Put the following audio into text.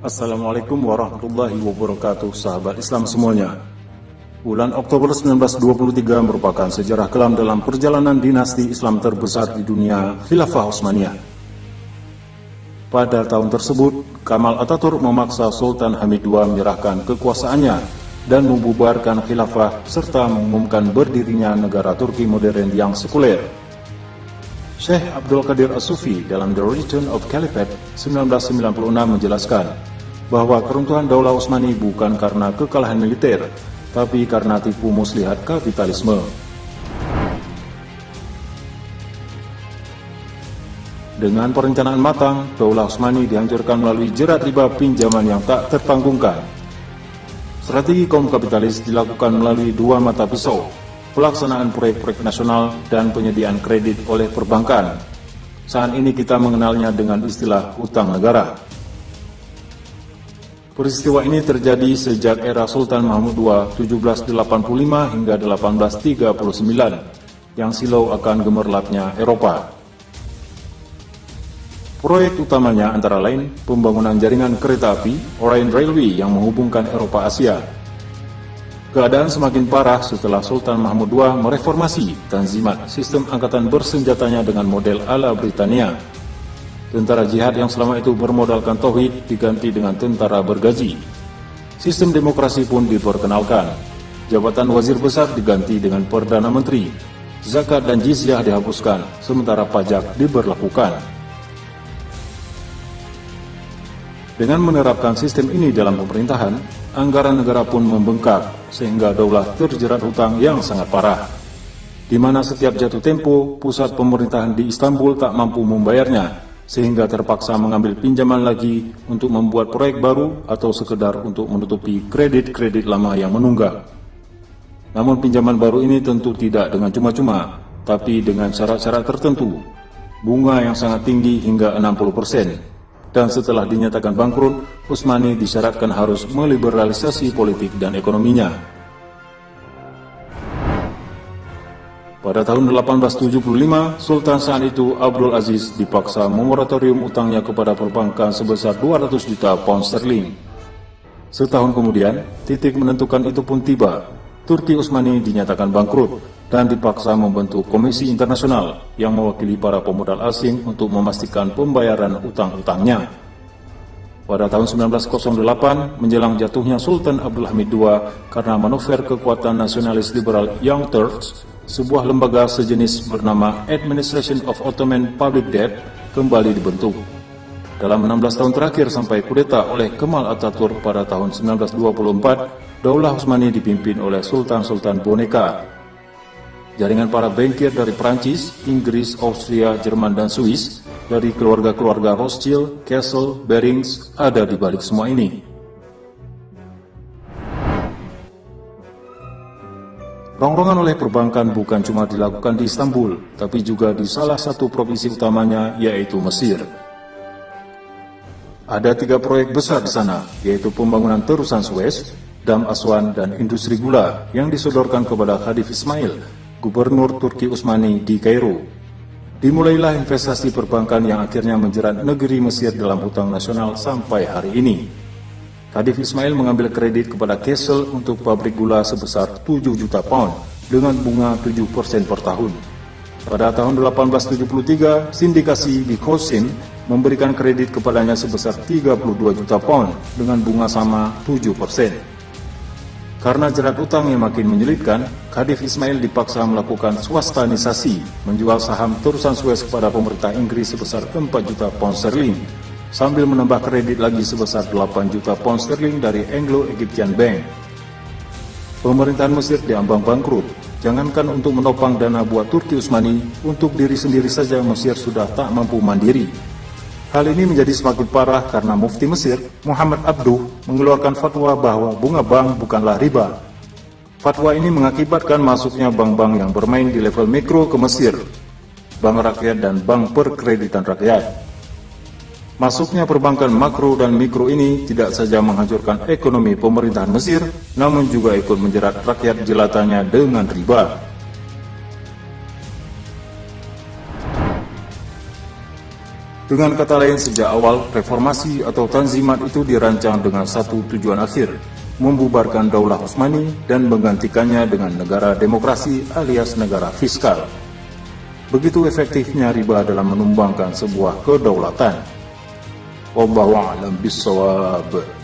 Assalamualaikum warahmatullahi wabarakatuh, sahabat Islam semuanya. Bulan Oktober 1923 merupakan sejarah kelam dalam perjalanan dinasti Islam terbesar di dunia, Khilafah Utsmaniyah. Pada tahun tersebut, Kamal Atatürk memaksa Sultan Hamid II menyerahkan kekuasaannya dan membubarkan khilafah serta mengumumkan berdirinya negara Turki modern yang sekuler. Syekh Abdul Qadir As-Sufi dalam The Return of Caliphate 1996 menjelaskan bahwa keruntuhan Daulah Utsmani bukan karena kekalahan militer, tapi karena tipu muslihat kapitalisme. Dengan perencanaan matang, Daulah Utsmani dihancurkan melalui jerat riba pinjaman yang tak tertanggungkan. Strategi kaum kapitalis dilakukan melalui dua mata pisau, pelaksanaan proyek-proyek nasional dan penyediaan kredit oleh perbankan. Saat ini kita mengenalnya dengan istilah utang negara. Peristiwa ini terjadi sejak era Sultan Mahmud II 1785 hingga 1839 yang silau akan gemerlapnya Eropa. Proyek utamanya antara lain pembangunan jaringan kereta api Orient Railway yang menghubungkan Eropa Asia. Keadaan semakin parah setelah Sultan Mahmud II mereformasi Tanzimat, sistem angkatan bersenjatanya dengan model ala Britania. Tentara jihad yang selama itu bermodalkan tauhid diganti dengan tentara bergaji. Sistem demokrasi pun diperkenalkan. Jabatan wazir besar diganti dengan perdana menteri. Zakat dan jizyah dihapuskan, sementara pajak diberlakukan. Dengan menerapkan sistem ini dalam pemerintahan, anggaran negara pun membengkak, sehingga daulah terjerat hutang yang sangat parah, di mana setiap jatuh tempo, pusat pemerintahan di Istanbul tak mampu membayarnya, sehingga terpaksa mengambil pinjaman lagi untuk membuat proyek baru atau sekedar untuk menutupi kredit-kredit lama yang menunggak. Namun pinjaman baru ini tentu tidak dengan cuma-cuma, tapi dengan syarat-syarat tertentu, bunga yang sangat tinggi hingga 60%. Dan setelah dinyatakan bangkrut, Utsmani disyaratkan harus meliberalisasi politik dan ekonominya. Pada tahun 1875, Sultan saat itu Abdul Aziz dipaksa memoratorium utangnya kepada perbankan sebesar 200 juta pound sterling. Setahun kemudian, titik menentukan itu pun tiba. Turki Utsmani dinyatakan bangkrut dan dipaksa membentuk komisi internasional yang mewakili para pemodal asing untuk memastikan pembayaran utang-utangnya. Pada tahun 1908, menjelang jatuhnya Sultan Abdul Hamid II karena manuver kekuatan nasionalis liberal Young Turks, sebuah lembaga sejenis bernama Administration of Ottoman Public Debt kembali dibentuk. Dalam 16 tahun terakhir sampai kudeta oleh Kemal Atatürk pada tahun 1924, Daulah Utsmani dipimpin oleh Sultan-Sultan boneka. Jaringan para bankir dari Prancis, Inggris, Austria, Jerman, dan Swiss, dari keluarga-keluarga Rothschild, Kassel, Barings, ada di balik semua ini. Rongrongan oleh perbankan bukan cuma dilakukan di Istanbul, tapi juga di salah satu provinsi utamanya, yaitu Mesir. Ada 3 proyek besar di sana, yaitu pembangunan terusan Suez, Dam Aswan, dan industri gula yang disodorkan kepada Khadif Ismail, Gubernur Turki Utsmani di Kairo. Dimulailah investasi perbankan yang akhirnya menjerat negeri Mesir dalam hutang nasional sampai hari ini. Khadif Ismail mengambil kredit kepada Kassel untuk pabrik gula sebesar 7 juta pound dengan bunga 7% per tahun. Pada tahun 1873, sindikasi Bikosin memberikan kredit kepadanya sebesar 32 juta pound dengan bunga sama 7%. Karena jerat utang yang makin menyulitkan, Khadif Ismail dipaksa melakukan swastanisasi, menjual saham terusan Suez kepada pemerintah Inggris sebesar 4 juta pound sterling, sambil menambah kredit lagi sebesar 8 juta pound sterling dari Anglo-Egyptian Bank. Pemerintahan Mesir diambang bangkrut. Jangankan untuk menopang dana buat Turki Utsmani, untuk diri sendiri saja Mesir sudah tak mampu mandiri. Hal ini menjadi semakin parah karena Mufti Mesir, Muhammad Abduh, mengeluarkan fatwa bahwa bunga bank bukanlah riba. Fatwa ini mengakibatkan masuknya bank-bank yang bermain di level mikro ke Mesir, bank rakyat dan bank perkreditan rakyat. Masuknya perbankan makro dan mikro ini tidak saja menghancurkan ekonomi pemerintahan Mesir, namun juga ikut menjerat rakyat jelatannya dengan riba. Dengan kata lain, sejak awal, reformasi atau tanzimat itu dirancang dengan satu tujuan akhir, membubarkan Daulah Utsmani dan menggantikannya dengan negara demokrasi alias negara fiskal. Begitu efektifnya riba dalam menumbangkan sebuah kedaulatan. Wallahu a'lam bishawab.